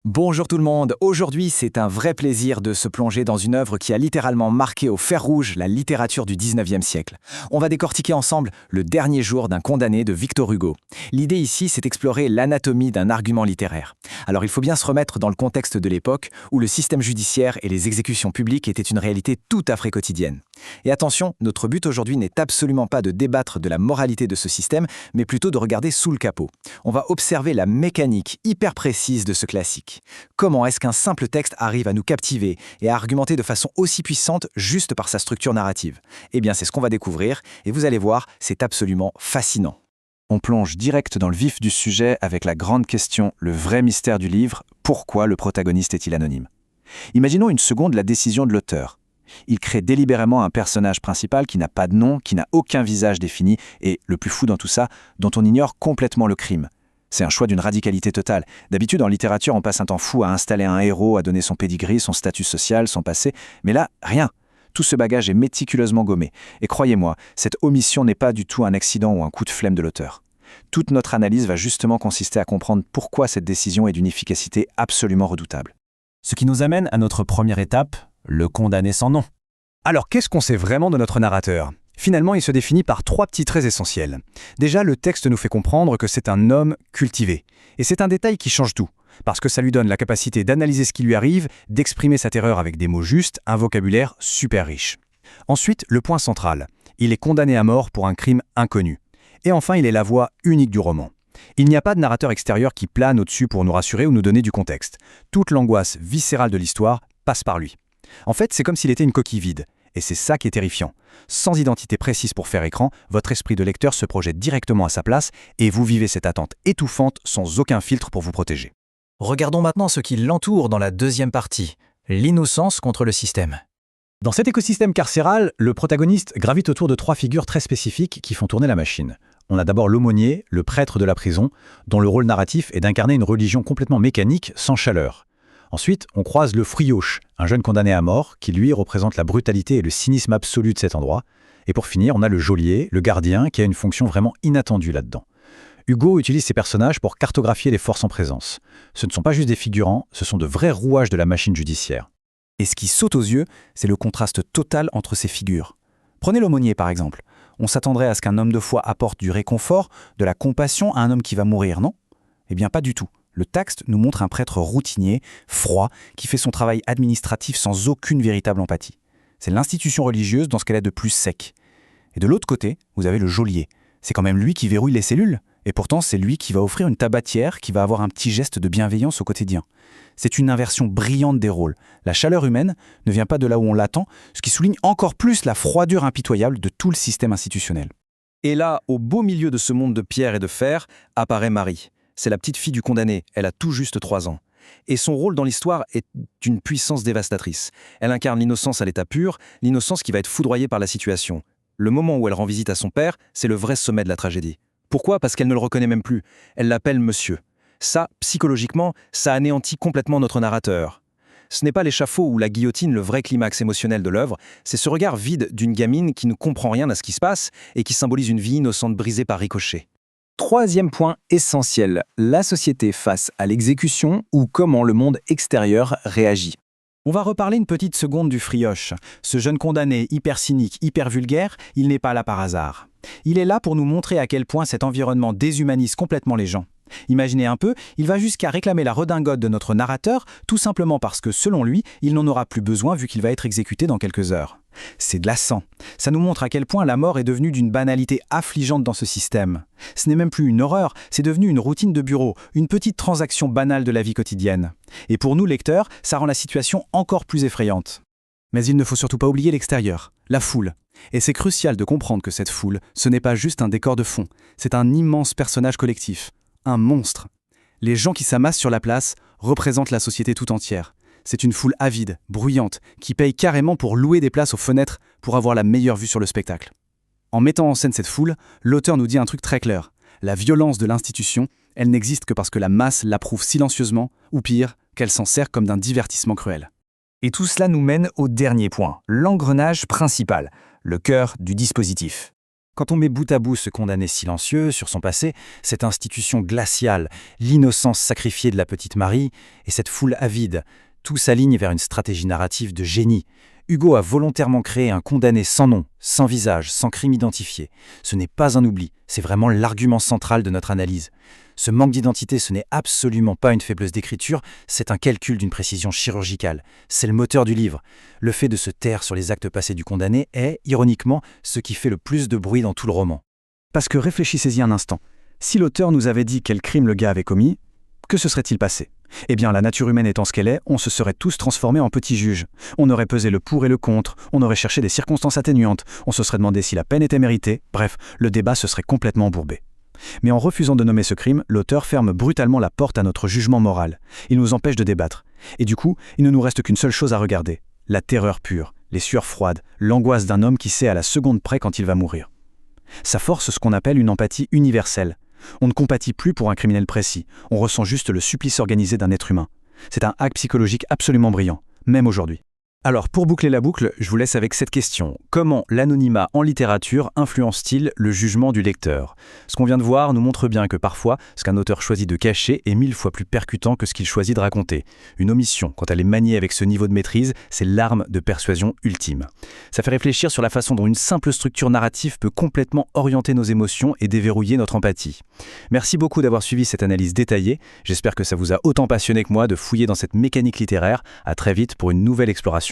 Bonjour tout le monde, aujourd'hui c'est un vrai plaisir de se plonger dans une œuvre qui a littéralement marqué au fer rouge la littérature du 19e siècle. On va décortiquer ensemble Le dernier jour d'un condamné de Victor Hugo. L'idée ici c'est d'explorer l'anatomie d'un argument littéraire. Alors il faut bien se remettre dans le contexte de l'époque où le système judiciaire et les exécutions publiques étaient une réalité tout à fait quotidienne. Et attention, notre but aujourd'hui n'est absolument pas de débattre de la moralité de ce système, mais plutôt de regarder sous le capot. On va observer la mécanique hyper précise de ce classique. Comment est-ce qu'un simple texte arrive à nous captiver et à argumenter de façon aussi puissante juste par sa structure narrative? Eh bien, c'est ce qu'on va découvrir, et vous allez voir, c'est absolument fascinant. On plonge direct dans le vif du sujet avec la grande question, le vrai mystère du livre, pourquoi le protagoniste est-il anonyme? Imaginons une seconde la décision de l'auteur. Il crée délibérément un personnage principal qui n'a pas de nom, qui n'a aucun visage défini, et, le plus fou dans tout ça, dont on ignore complètement le crime. C'est un choix d'une radicalité totale. D'habitude, en littérature, on passe un temps fou à installer un héros, à donner son pédigree, son statut social, son passé, mais là, rien. Tout ce bagage est méticuleusement gommé. Et croyez-moi, cette omission n'est pas du tout un accident ou un coup de flemme de l'auteur. Toute notre analyse va justement consister à comprendre pourquoi cette décision est d'une efficacité absolument redoutable. Ce qui nous amène à notre première étape, le condamné sans nom. Alors, qu'est-ce qu'on sait vraiment de notre narrateur ? Finalement, il se définit par 3 petits traits essentiels. Déjà, le texte nous fait comprendre que c'est un homme cultivé. Et c'est un détail qui change tout, parce que ça lui donne la capacité d'analyser ce qui lui arrive, d'exprimer sa terreur avec des mots justes, un vocabulaire super riche. Ensuite, le point central. Il est condamné à mort pour un crime inconnu. Et enfin, il est la voix unique du roman. Il n'y a pas de narrateur extérieur qui plane au-dessus pour nous rassurer ou nous donner du contexte. Toute l'angoisse viscérale de l'histoire passe par lui. En fait, c'est comme s'il était une coquille vide. Et c'est ça qui est terrifiant. Sans identité précise pour faire écran, votre esprit de lecteur se projette directement à sa place et vous vivez cette attente étouffante sans aucun filtre pour vous protéger. Regardons maintenant ce qui l'entoure dans la deuxième partie, l'innocence contre le système. Dans cet écosystème carcéral, le protagoniste gravite autour de 3 figures très spécifiques qui font tourner la machine. On a d'abord l'aumônier, le prêtre de la prison, dont le rôle narratif est d'incarner une religion complètement mécanique, sans chaleur. Ensuite, on croise le Frioche, un jeune condamné à mort, qui lui représente la brutalité et le cynisme absolu de cet endroit. Et pour finir, on a le geôlier, le gardien, qui a une fonction vraiment inattendue là-dedans. Hugo utilise ces personnages pour cartographier les forces en présence. Ce ne sont pas juste des figurants, ce sont de vrais rouages de la machine judiciaire. Et ce qui saute aux yeux, c'est le contraste total entre ces figures. Prenez l'aumônier par exemple. On s'attendrait à ce qu'un homme de foi apporte du réconfort, de la compassion à un homme qui va mourir, non? Eh bien pas du tout. Le texte nous montre un prêtre routinier, froid, qui fait son travail administratif sans aucune véritable empathie. C'est l'institution religieuse dans ce qu'elle a de plus sec. Et de l'autre côté, vous avez le geôlier. C'est quand même lui qui verrouille les cellules. Et pourtant, c'est lui qui va offrir une tabatière, qui va avoir un petit geste de bienveillance au quotidien. C'est une inversion brillante des rôles. La chaleur humaine ne vient pas de là où on l'attend, ce qui souligne encore plus la froidure impitoyable de tout le système institutionnel. Et là, au beau milieu de ce monde de pierre et de fer, apparaît Marie. C'est la petite fille du condamné, elle a tout juste 3 ans. Et son rôle dans l'histoire est d'une puissance dévastatrice. Elle incarne l'innocence à l'état pur, l'innocence qui va être foudroyée par la situation. Le moment où elle rend visite à son père, c'est le vrai sommet de la tragédie. Pourquoi ? Parce qu'elle ne le reconnaît même plus. Elle l'appelle monsieur. Ça, psychologiquement, ça anéantit complètement notre narrateur. Ce n'est pas l'échafaud ou la guillotine le vrai climax émotionnel de l'œuvre, c'est ce regard vide d'une gamine qui ne comprend rien à ce qui se passe et qui symbolise une vie innocente brisée par ricochet. Troisième point essentiel, la société face à l'exécution ou comment le monde extérieur réagit. On va reparler une petite seconde du Frioche. Ce jeune condamné hyper cynique, hyper vulgaire, il n'est pas là par hasard. Il est là pour nous montrer à quel point cet environnement déshumanise complètement les gens. Imaginez un peu, il va jusqu'à réclamer la redingote de notre narrateur, tout simplement parce que, selon lui, il n'en aura plus besoin vu qu'il va être exécuté dans quelques heures. C'est glaçant. Ça nous montre à quel point la mort est devenue d'une banalité affligeante dans ce système. Ce n'est même plus une horreur, c'est devenu une routine de bureau, une petite transaction banale de la vie quotidienne. Et pour nous, lecteurs, ça rend la situation encore plus effrayante. Mais il ne faut surtout pas oublier l'extérieur, la foule. Et c'est crucial de comprendre que cette foule, ce n'est pas juste un décor de fond, c'est un immense personnage collectif. Un monstre. Les gens qui s'amassent sur la place représentent la société tout entière. C'est une foule avide, bruyante, qui paye carrément pour louer des places aux fenêtres pour avoir la meilleure vue sur le spectacle. En mettant en scène cette foule, l'auteur nous dit un truc très clair. La violence de l'institution, elle n'existe que parce que la masse l'approuve silencieusement, ou pire, qu'elle s'en sert comme d'un divertissement cruel. Et tout cela nous mène au dernier point, l'engrenage principal, le cœur du dispositif. Quand on met bout à bout ce condamné silencieux sur son passé, cette institution glaciale, l'innocence sacrifiée de la petite Marie et cette foule avide, tout s'aligne vers une stratégie narrative de génie. Hugo a volontairement créé un condamné sans nom, sans visage, sans crime identifié. Ce n'est pas un oubli, c'est vraiment l'argument central de notre analyse. Ce manque d'identité, ce n'est absolument pas une faiblesse d'écriture, c'est un calcul d'une précision chirurgicale. C'est le moteur du livre. Le fait de se taire sur les actes passés du condamné est, ironiquement, ce qui fait le plus de bruit dans tout le roman. Parce que réfléchissez-y un instant. Si l'auteur nous avait dit quel crime le gars avait commis, que se serait-il passé ? Eh bien, la nature humaine étant ce qu'elle est, on se serait tous transformés en petits juges. On aurait pesé le pour et le contre, on aurait cherché des circonstances atténuantes, on se serait demandé si la peine était méritée, bref, le débat se serait complètement embourbé. Mais en refusant de nommer ce crime, l'auteur ferme brutalement la porte à notre jugement moral. Il nous empêche de débattre. Et du coup, il ne nous reste qu'une seule chose à regarder, la terreur pure, les sueurs froides, l'angoisse d'un homme qui sait à la seconde près quand il va mourir. Ça force ce qu'on appelle une empathie universelle. On ne compatit plus pour un criminel précis, on ressent juste le supplice organisé d'un être humain. C'est un hack psychologique absolument brillant, même aujourd'hui. Alors, pour boucler la boucle, je vous laisse avec cette question. Comment l'anonymat en littérature influence-t-il le jugement du lecteur ? Ce qu'on vient de voir nous montre bien que parfois, ce qu'un auteur choisit de cacher est 1000 fois plus percutant que ce qu'il choisit de raconter. Une omission, quand elle est maniée avec ce niveau de maîtrise, c'est l'arme de persuasion ultime. Ça fait réfléchir sur la façon dont une simple structure narrative peut complètement orienter nos émotions et déverrouiller notre empathie. Merci beaucoup d'avoir suivi cette analyse détaillée. J'espère que ça vous a autant passionné que moi de fouiller dans cette mécanique littéraire. À très vite pour une nouvelle exploration